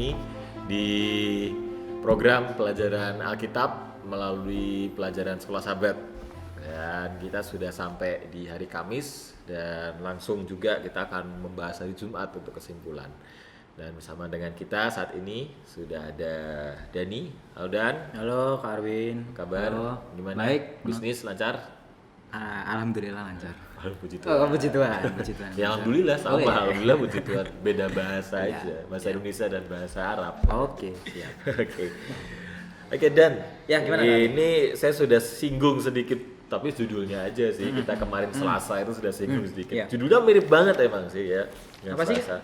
kami di program pelajaran Alkitab melalui pelajaran Sekolah Sahabat. Dan kita sudah sampai di hari Kamis dan langsung juga kita akan membahas hari Jumat untuk kesimpulan. Dan bersama dengan kita saat ini sudah ada Dani. Halo Dan. Halo Kak Arwin. Apa kabar? Halo. Gimana? Baik. Bisnis lancar? Alhamdulillah lancar. Puji Oh, puji Tuhan. Ya alhamdulillah sama, Oh, iya. Alhamdulillah puji Tuhan. Beda bahasa Iya. aja, bahasa Indonesia dan bahasa Arab. Oke, siap. Oke Dan. Ya, gimana, Ini saya sudah singgung sedikit, tapi judulnya aja sih. Kita kemarin Selasa itu sudah singgung sedikit. Iya. Judulnya mirip banget emang sih ya. Yang Apa sih? Selasa.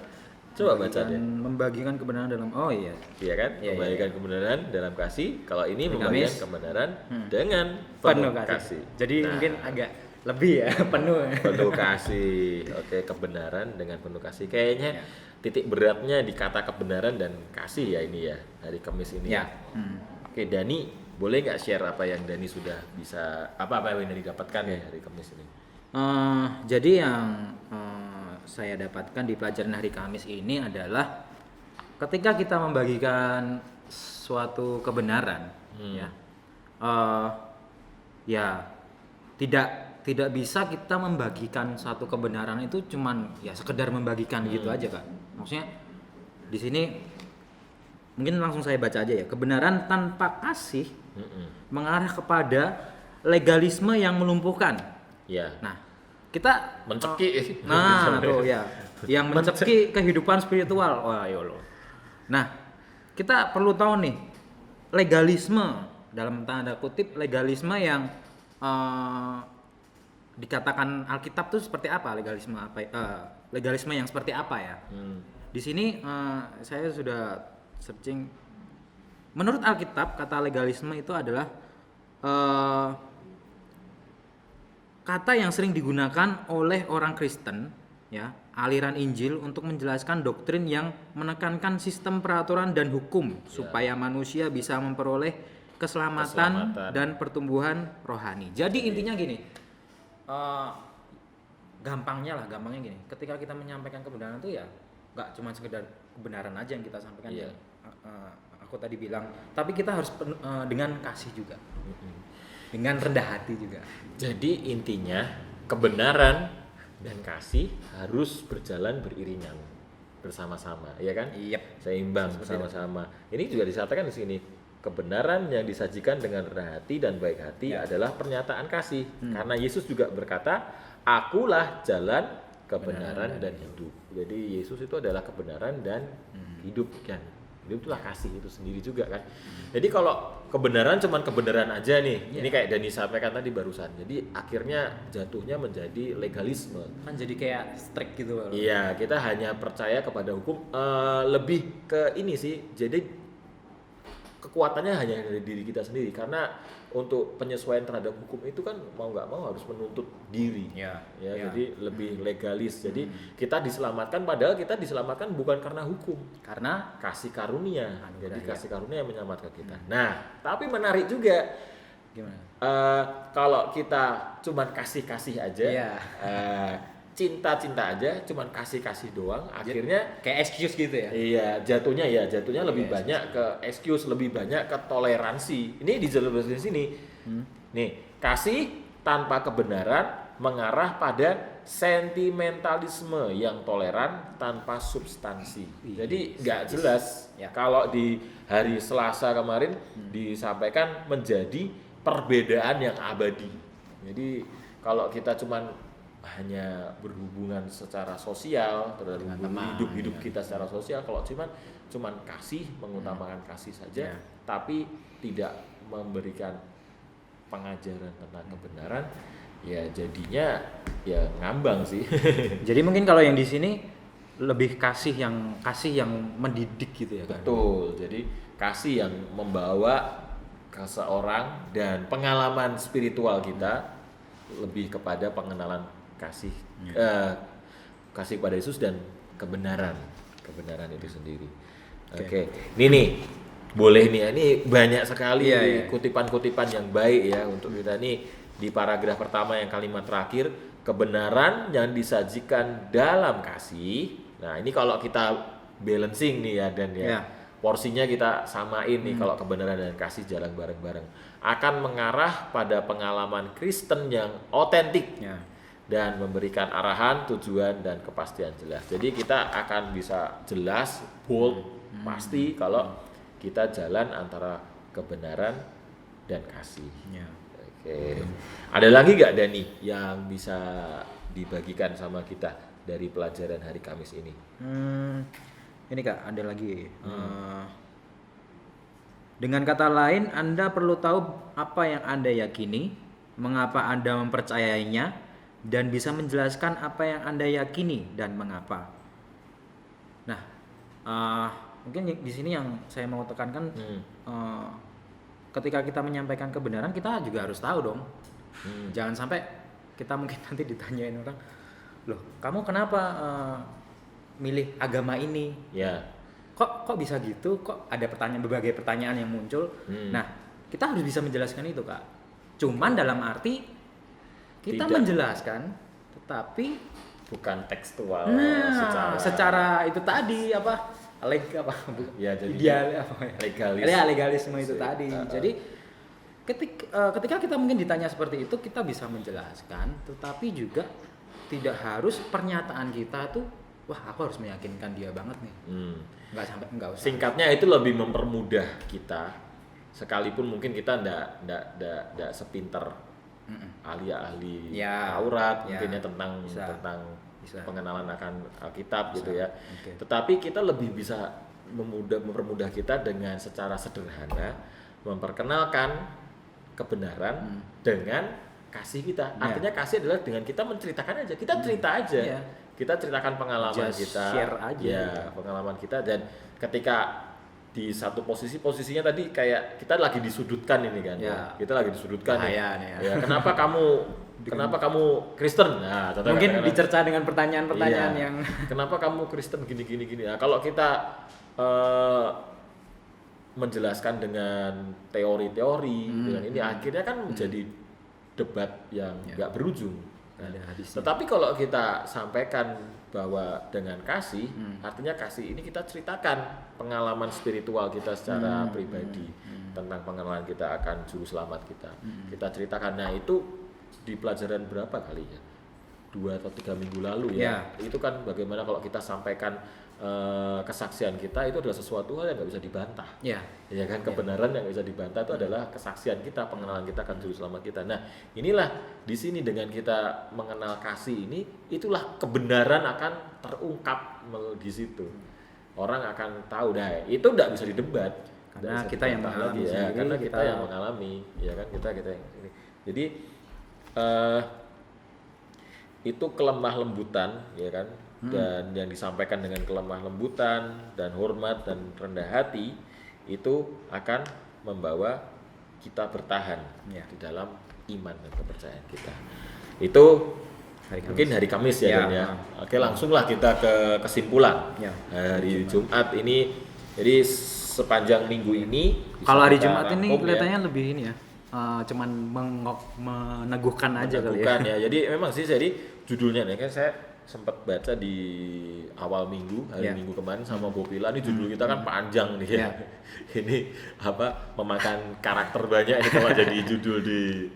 Coba baca deh. Membagikan kebenaran dalam. Oh iya. Iya kan? Iya, Membagikan kebenaran dalam kasih. Kalau ini Hari membagikan Kamis. kebenaran dengan Penuh kasih. kasih. Jadi Nah, mungkin agak lebih ya, penuh. penuh kasih. Oke, kebenaran dengan penuh kasih. Kayaknya Ya. titik beratnya di kata kebenaran dan kasih ya ini ya, hari Kamis ini. Ya. Oke, Dani, boleh nggak share apa yang Dani sudah bisa, apa yang Dani dapatkan ya hari Kamis ini? Jadi yang saya dapatkan di pelajaran hari Kamis ini adalah ketika kita membagikan suatu kebenaran, ya tidak bisa kita membagikan suatu kebenaran itu cuman ya sekedar membagikan gitu aja Kak. Maksudnya di sini mungkin langsung saya baca aja ya. Kebenaran tanpa kasih mengarah kepada legalisme yang melumpuhkan. Ya. Nah, kita Mencekik. nah tuh ya, yang mencekik kehidupan spiritual. Wah, ya Allah. Nah, kita perlu tahu nih legalisme dalam tanda kutip legalisme yang dikatakan Alkitab tuh seperti apa legalisme apa? Legalisme yang seperti apa ya? Di sini saya sudah searching. Menurut Alkitab kata legalisme itu adalah kata yang sering digunakan oleh orang Kristen, ya, aliran Injil untuk menjelaskan doktrin yang menekankan sistem peraturan dan hukum supaya manusia bisa memperoleh keselamatan dan pertumbuhan rohani. Jadi intinya gini, gampangnya gini. Ketika kita menyampaikan kebenaran itu ya nggak cuma sekedar kebenaran aja yang kita sampaikan. Iya. Aku tadi bilang, tapi kita harus dengan kasih juga. Dengan rendah hati juga. Jadi intinya kebenaran dan kasih harus berjalan beriringan bersama-sama, ya kan? Yep. Seimbang bersama-sama. Ini juga disampaikan di sini. Kebenaran yang disajikan dengan rendah hati dan baik hati adalah pernyataan kasih. Karena Yesus juga berkata, "Akulah jalan, kebenaran dan hidup." Jadi Yesus itu adalah kebenaran dan hidup kan. Hidup itulah kasih itu sendiri juga kan. Jadi kalau kebenaran cuman kebenaran aja nih. Ini kayak Dani sampaikan tadi barusan. Jadi akhirnya jatuhnya menjadi legalisme. Kan jadi kayak strict gitu. Iya, kita hanya percaya kepada hukum, lebih ke ini sih. Jadi kekuatannya hanya dari diri kita sendiri, karena untuk penyesuaian terhadap hukum itu kan mau nggak mau harus menuntut diri. Jadi lebih legalis. Jadi kita diselamatkan, padahal kita diselamatkan bukan karena hukum, Karena kasih karunia. Jadi ya. kasih karunia yang menyelamatkan kita. Nah, tapi menarik juga. gimana? Kalau kita cuman kasih-kasih aja, Iya. cinta-cinta aja, cuman kasih-kasih doang, akhirnya Kayak excuse gitu ya. iya, jatuhnya lebih banyak ke excuse, lebih banyak ke toleransi. Ini dijelaskan di sini. Nih, kasih tanpa kebenaran mengarah pada sentimentalisme yang toleran tanpa substansi. Jadi nggak jelas. Ya. Kalau di hari Selasa kemarin disampaikan menjadi perbedaan yang abadi. Jadi kalau kita cuman hanya berhubungan secara sosial terhadap hidup kita secara sosial, kalau cuman kasih, mengutamakan kasih saja, tapi tidak memberikan pengajaran tentang kebenaran, ya jadinya ya ngambang sih. Jadi mungkin kalau yang di sini lebih kasih yang mendidik gitu ya kan. Betul. Jadi kasih yang membawa ke seorang dan pengalaman spiritual kita lebih kepada pengenalan kasih kasih kepada Yesus dan kebenaran itu sendiri. Oke. Ini nih boleh nih, ini banyak sekali kutipan-kutipan yang baik ya untuk kita nih di paragraf pertama yang kalimat terakhir, kebenaran yang disajikan dalam kasih. Nah, ini kalau kita balancing nih ya Dan ya. porsinya kita samain nih kalau kebenaran dan kasih jalan bareng-bareng akan mengarah pada pengalaman Kristen yang otentik Ya. dan memberikan arahan, tujuan dan kepastian jelas. Jadi kita akan bisa jelas, bold, pasti kalau kita jalan antara kebenaran dan kasih. Ya. Oke. Ada lagi nggak Dani yang bisa dibagikan sama kita dari pelajaran hari Kamis ini? Ini Kak, ada lagi. Dengan kata lain, Anda perlu tahu apa yang Anda yakini, mengapa Anda mempercayainya, dan bisa menjelaskan apa yang Anda yakini dan mengapa. Nah, mungkin di sini yang saya mau tekankan, ketika kita menyampaikan kebenaran, kita juga harus tahu dong. Jangan sampai kita mungkin nanti ditanyain orang, loh, kamu kenapa milih agama ini? Ya. Kok bisa gitu? Kok ada berbagai pertanyaan yang muncul? Nah, kita harus bisa menjelaskan itu, Kak. Cuman dalam arti kita menjelaskan, tetapi bukan tekstual secara itu tadi ya, jadi legalisme itu tadi. Jadi ketika kita mungkin ditanya seperti itu, kita bisa menjelaskan, tetapi juga tidak harus pernyataan kita tuh, wah, aku harus meyakinkan dia banget nih. Nggak usah. Singkatnya itu lebih mempermudah kita, sekalipun mungkin kita ndak sepinter ahli-ahli Taurat mungkin ya tentang pengenalan akan Alkitab gitu ya. Okay. Tetapi kita lebih bisa mempermudah kita dengan secara sederhana memperkenalkan kebenaran dengan kasih kita. Artinya kasih adalah dengan kita menceritakan aja, kita cerita aja. Kita ceritakan pengalaman kita, share aja. Ya, pengalaman kita, dan ketika di satu posisinya tadi kayak kita lagi disudutkan ini kan, kita lagi disudutkan. Ya. Kenapa kamu Kristen? Nah, mungkin dicerca dengan pertanyaan-pertanyaan yang kenapa kamu Kristen gini. Nah, kalau kita menjelaskan dengan teori-teori dengan ini akhirnya kan menjadi debat yang nggak berujung. Tetapi kalau kita sampaikan bahwa dengan kasih, artinya kasih ini kita ceritakan pengalaman spiritual kita secara pribadi tentang pengenalan kita akan juru selamat kita. Kita ceritakan. Nah, itu di pelajaran berapa kali ya? 2 atau 3 minggu lalu ya. Itu kan bagaimana kalau kita sampaikan kesaksian kita itu adalah sesuatu hal yang nggak bisa dibantah. Ya kan, kebenaran yang bisa dibantah itu adalah kesaksian kita, pengenalan kita akan juru selamat kita. Nah, inilah di sini dengan kita mengenal kasih ini, itulah kebenaran akan terungkap di situ. Orang akan tahu, dah itu nggak bisa didebat karena kita yang mengalami karena kita yang mengalami, ya kan, kita yang ini. Jadi itu kelemah lembutan, ya kan. Dan yang disampaikan dengan kelemah lembutan dan hormat dan rendah hati itu akan membawa kita bertahan di dalam iman dan kepercayaan kita. Itu mungkin hari Kamis ya. Dan ya. Oke, langsunglah kita ke kesimpulan. Hari Jumat ini, jadi sepanjang minggu ini kalau hari Jumat ini kelihatannya lebih ini ya, cuman meneguhkan aja kali ya. Jadi memang sih, jadi judulnya nih kan saya sempat baca di awal minggu, hari Minggu kemarin sama Bopila, ini judul kita kan panjang nih ya. Ini memakan karakter banyak ini kalau jadi judul di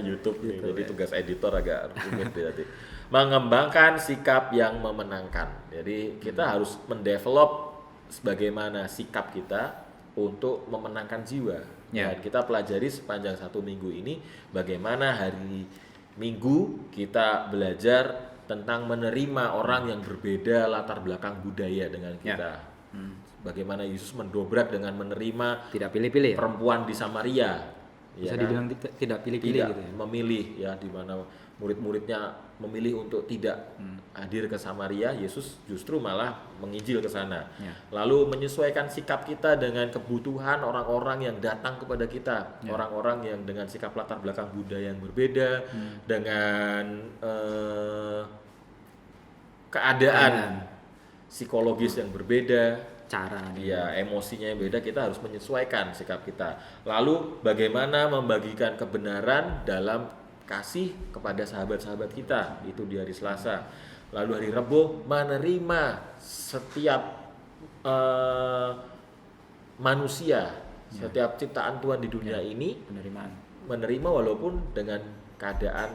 YouTube nih. Jadi tugas editor agak rumit berarti. Mengembangkan sikap yang memenangkan. Jadi kita harus mendevelop sebagaimana sikap kita untuk memenangkan jiwa. Dan kita pelajari sepanjang 1 minggu ini bagaimana hari Minggu kita belajar tentang menerima orang yang berbeda latar belakang budaya dengan kita. Bagaimana Yesus mendobrak dengan menerima tidak pilih-pilih perempuan di Samaria. Bisa dibilang tidak pilih-pilih gitu ya. Memilih ya, di mana murid-muridnya memilih untuk tidak hadir ke Samaria, Yesus justru malah menginjil ke sana. Lalu menyesuaikan sikap kita dengan kebutuhan orang-orang yang datang kepada kita, orang-orang yang dengan sikap latar belakang budaya yang berbeda, dengan keadaan psikologis yang berbeda, emosinya yang beda, kita harus menyesuaikan sikap kita. Lalu bagaimana membagikan kebenaran dalam kasih kepada sahabat-sahabat kita, itu di hari Selasa. Lalu hari Rabu menerima setiap manusia, setiap ciptaan Tuhan di dunia ini Penerimaan. menerima walaupun dengan keadaan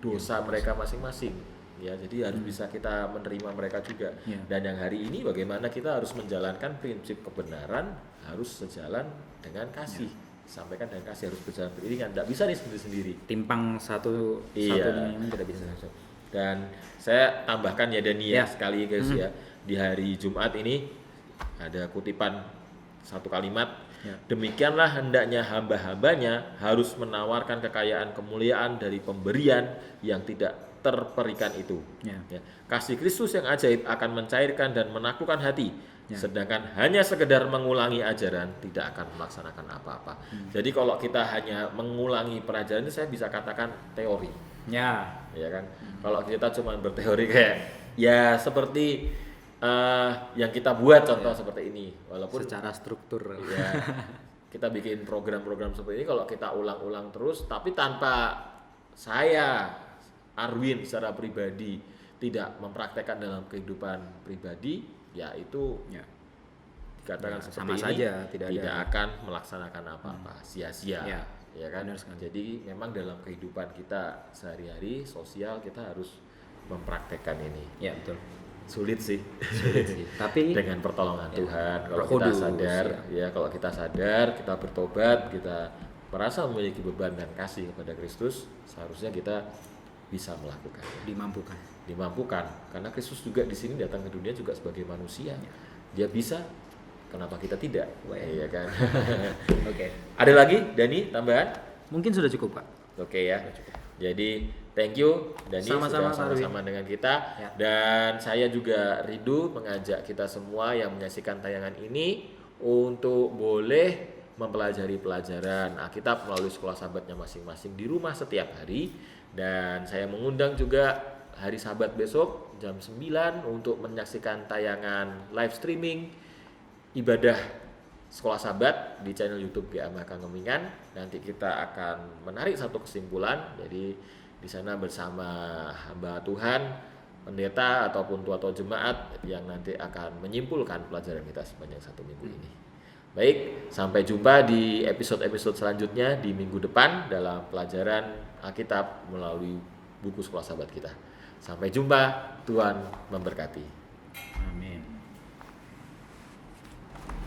dosa mereka masing-masing. Ya, jadi harus bisa kita menerima mereka juga. Ya. Dan yang hari ini bagaimana kita harus menjalankan prinsip kebenaran harus sejalan dengan kasih. Sampaikan dengan kasih, harus berjalan beriringan. Tidak bisa nih sendiri-sendiri. Timpang satu ini tidak bisa. Dan saya tambahkan ya Dani ya Ya. sekali guys ya, di hari Jumat ini ada kutipan satu kalimat, Ya. demikianlah hendaknya hamba-hambanya harus menawarkan kekayaan kemuliaan dari pemberian yang tidak terperikan itu. Ya. Ya. Kasih Kristus yang ajaib akan mencairkan dan menaklukkan hati, Ya. sedangkan hanya sekedar mengulangi ajaran tidak akan melaksanakan apa-apa. Jadi kalau kita hanya mengulangi pelajaran itu saya bisa katakan teori. Ya. Ya kan, kalau kita cuma berteori kayak ya seperti yang kita buat contoh seperti ini, walaupun Secara struktur. ya kita bikin program-program seperti ini, kalau kita ulang-ulang terus tapi tanpa saya Arwin secara pribadi tidak mempraktekkan dalam kehidupan pribadi, ya itu Ya. dikatakan Ya, seperti sama ini saja, tidak ada. akan melaksanakan apa-apa, sia-sia. Ya. Ya kan? Benar sekali. Jadi memang dalam kehidupan kita sehari-hari sosial kita harus mempraktekkan ini. Ya, betul. Sulit sih. Sulit sih. Tapi Dengan pertolongan Ya, Tuhan, kalau Roh kita Kudus, sadar, ya kalau kita sadar, kita bertobat, kita merasa memiliki beban dan kasih kepada Kristus, seharusnya kita bisa melakukannya. Dimampukan, karena Kristus juga di sini datang ke dunia juga sebagai manusia. Dia bisa, kenapa kita tidak? Iya kan? Oke. Ada lagi, Dani, tambahan? Mungkin sudah cukup, Pak. Oke ya. Jadi thank you Dani Sama-sama, sudah sama-sama dengan kita. Ya. Dan saya juga rindu mengajak kita semua yang menyaksikan tayangan ini untuk boleh mempelajari pelajaran Alkitab melalui sekolah sahabatnya masing-masing di rumah setiap hari. Dan saya mengundang juga hari Sabat besok jam 9 untuk menyaksikan tayangan live streaming ibadah Sekolah Sabat di channel YouTube GAMA Kangemingan. Nanti kita akan menarik satu kesimpulan. Jadi di sana bersama hamba Tuhan, pendeta ataupun tua-tua jemaat yang nanti akan menyimpulkan pelajaran kita sepanjang satu minggu ini. Baik, sampai jumpa di episode-episode selanjutnya di minggu depan dalam pelajaran Alkitab melalui buku Sekolah Sabat kita. Sampai jumpa, Tuhan memberkati. Amin.